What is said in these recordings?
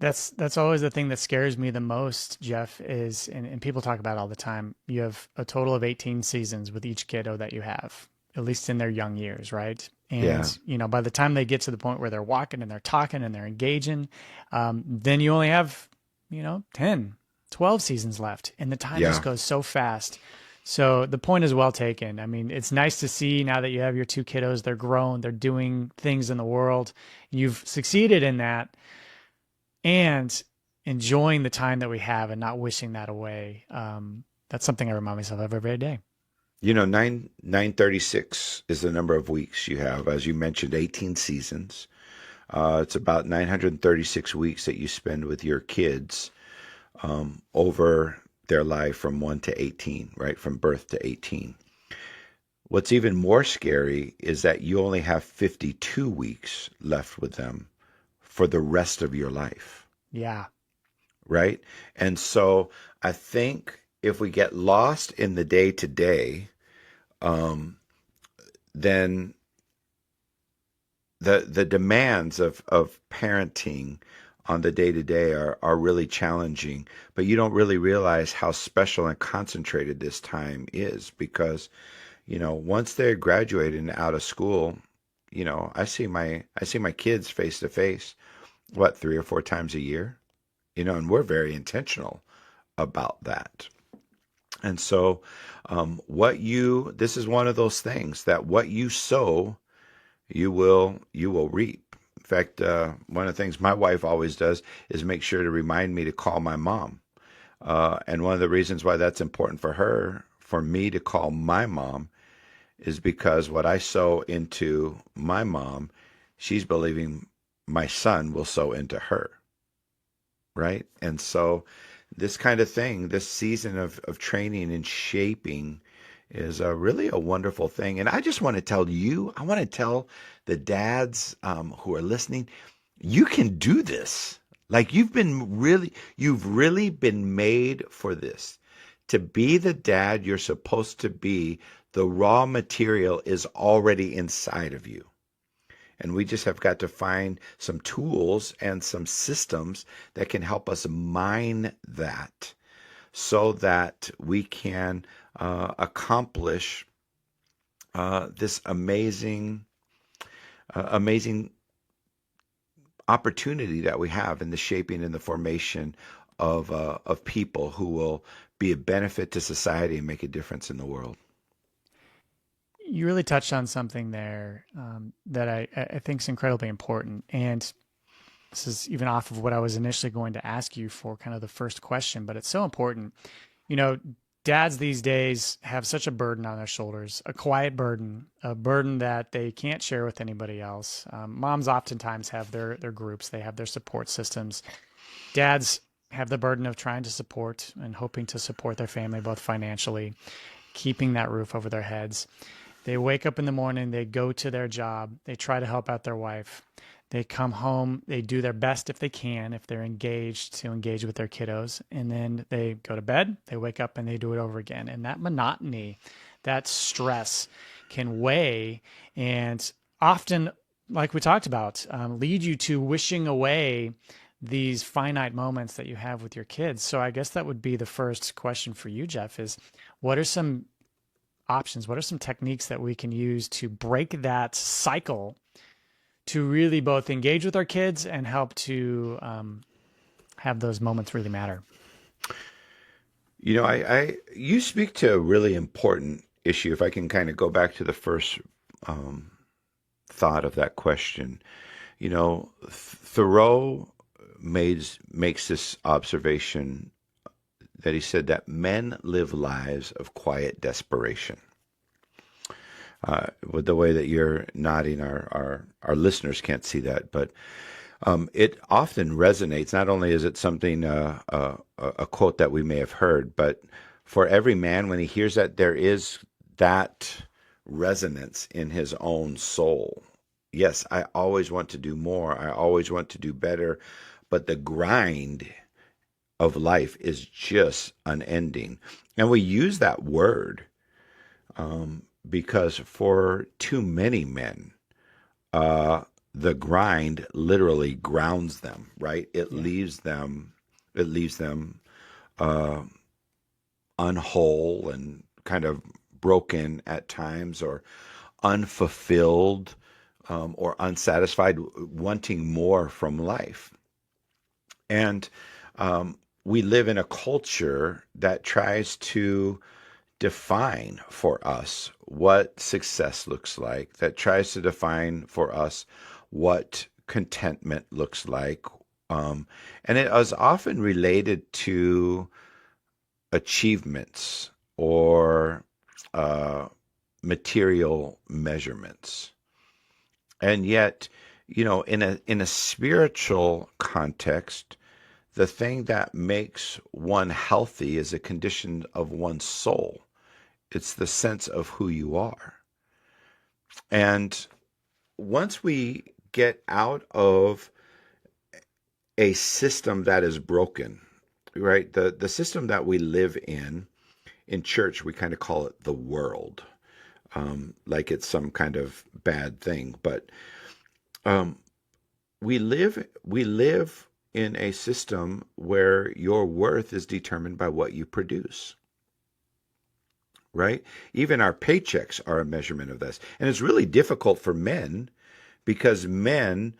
That's always the thing that scares me the most, Jeff, is and people talk about it all the time. You have a total of 18 seasons with each kiddo that you have, at least in their young years, right? Yeah, And, by the time they get to the point where they're walking and they're talking and they're engaging, then you only have, 10, 12 seasons left. And the time just yeah. goes so fast. So the point is well taken. I mean, it's nice to see now that you have your two kiddos, they're grown, they're doing things in the world. You've succeeded in that and enjoying the time that we have and not wishing that away. That's something I remind myself of every day. Nine 36 is the number of weeks you have. As you mentioned, 18 seasons. It's about 936 weeks that you spend with your kids over their life from 1 to 18, right? From birth to 18. What's even more scary is that you only have 52 weeks left with them for the rest of your life, Yeah. right? And so I think if we get lost in the day to day, then the demands of parenting on the day to day are really challenging, but you don't really realize how special and concentrated this time is because, once they're graduated and out of school, I see my kids face to face, what, 3 or 4 times a year, and we're very intentional about that. And so, this is one of those things that what you sow, you will reap. In fact, one of the things my wife always does is make sure to remind me to call my mom. And one of the reasons why that's important for her, for me to call my mom, is because what I sow into my mom, she's believing my son will sow into her, right? And so this kind of thing, this season of training and shaping is really a wonderful thing. And I just want to tell you, I want to tell the dads who are listening, you can do this. Like you've really been made for this. To be the dad you're supposed to be, the raw material is already inside of you. And we just have got to find some tools and some systems that can help us mine that so that we can accomplish this amazing opportunity that we have in the shaping and the formation of people who will be a benefit to society and make a difference in the world. You really touched on something there that I think is incredibly important. And this is even off of what I was initially going to ask you for kind of the first question, but it's so important. You know, dads these days have such a burden on their shoulders, a quiet burden, a burden that they can't share with anybody else. Moms oftentimes have their groups, they have their support systems. Dads have the burden of trying to support and hoping to support their family both financially, keeping that roof over their heads. They wake up in the morning, they go to their job, they try to help out their wife. They come home, they do their best if they can, if they're engaged, to engage with their kiddos, and then they go to bed, they wake up and they do it over again. And that monotony, that stress can weigh and often, like we talked about, lead you to wishing away these finite moments that you have with your kids. So I guess that would be the first question for you, Jeff, is what are some options? What are some techniques that we can use to break that cycle to really both engage with our kids and help to have those moments really matter? You speak to a really important issue. If I can kind of go back to the first um, thought of that question, Thoreau makes this observation that he said that men live lives of quiet desperation. With the way that you're nodding, our listeners can't see that, but it often resonates. Not only is it something, a quote that we may have heard, but for every man, when he hears that, there is that resonance in his own soul. Yes, I always want to do more. I always want to do better, but the grind of life is just unending. And we use that word because for too many men, the grind literally grounds them, right? Yeah. It leaves them uh, unwhole and kind of broken at times, or unfulfilled, or unsatisfied, wanting more from life. And we live in a culture that tries to define for us what success looks like, that tries to define for us what contentment looks like. And it is often related to achievements or uh, material measurements. And yet, in a spiritual context, the thing that makes one healthy is a condition of one's soul. It's the sense of who you are. And once we get out of a system that is broken, right? The system that we live in church, we kind of call it the world, like it's some kind of bad thing. But um, we live in a system where your worth is determined by what you produce, right? Even our paychecks are a measurement of this, and it's really difficult for men because men,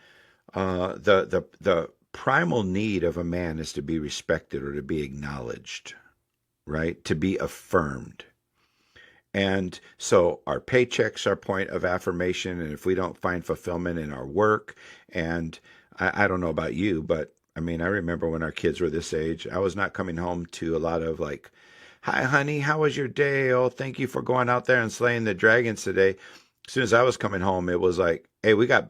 the primal need of a man is to be respected or to be acknowledged, right? To be affirmed. And so our paychecks are point of affirmation. And if we don't find fulfillment in our work, and I don't know about you, but I mean, I remember when our kids were this age, I was not coming home to a lot of like, "Hi, honey, how was your day? Oh, thank you for going out there and slaying the dragons today." As soon as I was coming home, it was like, "Hey, we got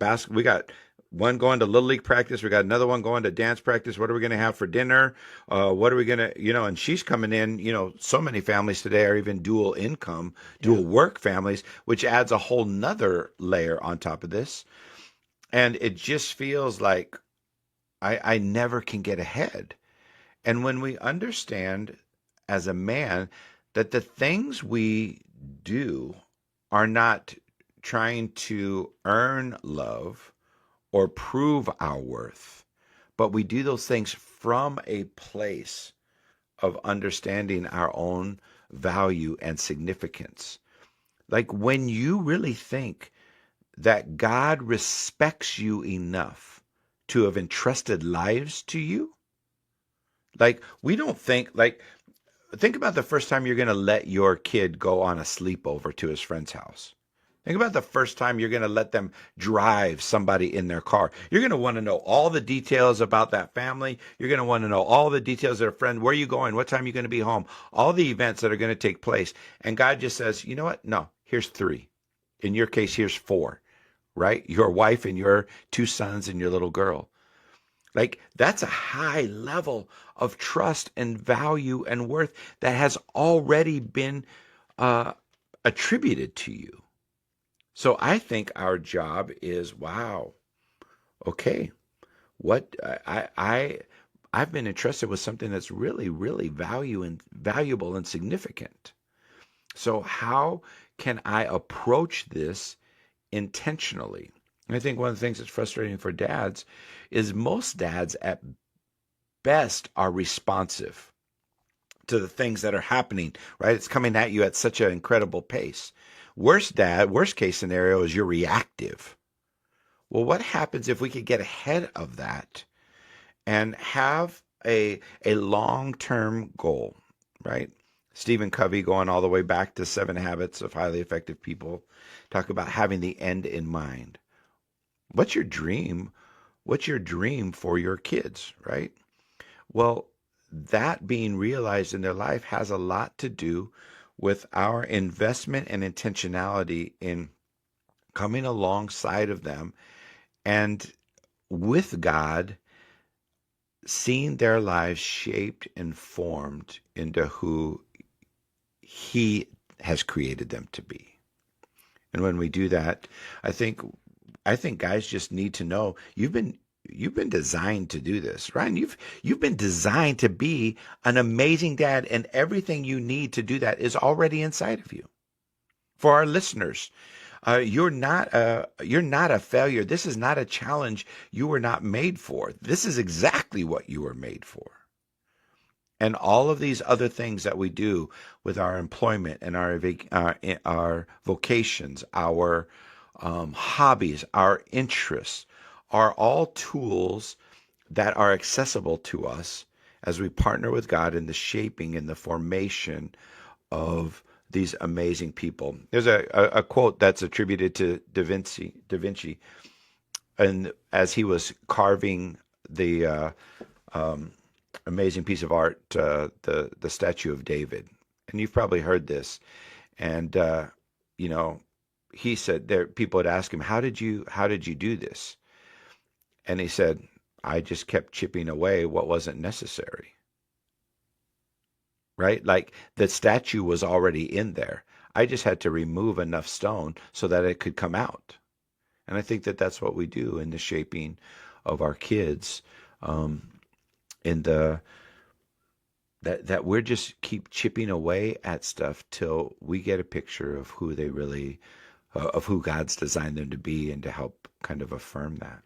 one going to little league practice. We got another one going to dance practice. What are we going to have for dinner? What are we going to, and she's coming in, so many families today are even dual income, Yeah. dual work families, which adds a whole nother layer on top of this. And it just feels like I never can get ahead. And when we understand as a man that the things we do are not trying to earn love or prove our worth, but we do those things from a place of understanding our own value and significance. Like when you really think that God respects you enough to have entrusted lives to you, like we don't think, like, think about the first time you're going to let your kid go on a sleepover to his friend's house. Think about the first time you're going to let them drive somebody in their car. You're going to want to know all the details about that family. You're going to want to know all the details of their friend. Where are you going? What time are you going to be home? All the events that are going to take place. And God just says, you know what? No, here's three. In your case, here's four, right? Your wife and your two sons and your little girl. Like that's a high level of trust and value and worth that has already been uh, attributed to you. So I think our job is, wow, okay, what I've been entrusted with something that's really, really valuable and significant. So how can I approach this intentionally? And I think one of the things that's frustrating for dads is most dads at best are responsive to the things that are happening, right? It's coming at you at such an incredible pace. Worst case scenario is you're reactive. Well, what happens if we could get ahead of that and have a long-term goal, right? Stephen Covey, going all the way back to 7 Habits of Highly Effective People, talk about having the end in mind. What's your dream? What's your dream for your kids, right? Well, that being realized in their life has a lot to do with our investment and intentionality in coming alongside of them and with God, seeing their lives shaped and formed into who He has created them to be. And when we do that, I think I think guys just need to know you've been designed to do this. Ryan, you've been designed to be an amazing dad, and everything you need to do that is already inside of you. For our listeners, You're not a failure. This is not a challenge you were not made for. This is exactly what you were made for. And all of these other things that we do with our employment and our vocations, our hobbies, our interests, are all tools that are accessible to us as we partner with God in the shaping and the formation of these amazing people. There's a quote that's attributed to Da Vinci, and as he was carving the amazing piece of art, the statue of David. And you've probably heard this. And you know, he said there people would ask him, how did you do this? And he said, I just kept chipping away what wasn't necessary. Right? Like the statue was already in there. I just had to remove enough stone so that it could come out. And I think that that's what we do in the shaping of our kids, in the that we're just keep chipping away at stuff till we get a picture of who they really of who God's designed them to be, and to help kind of affirm that.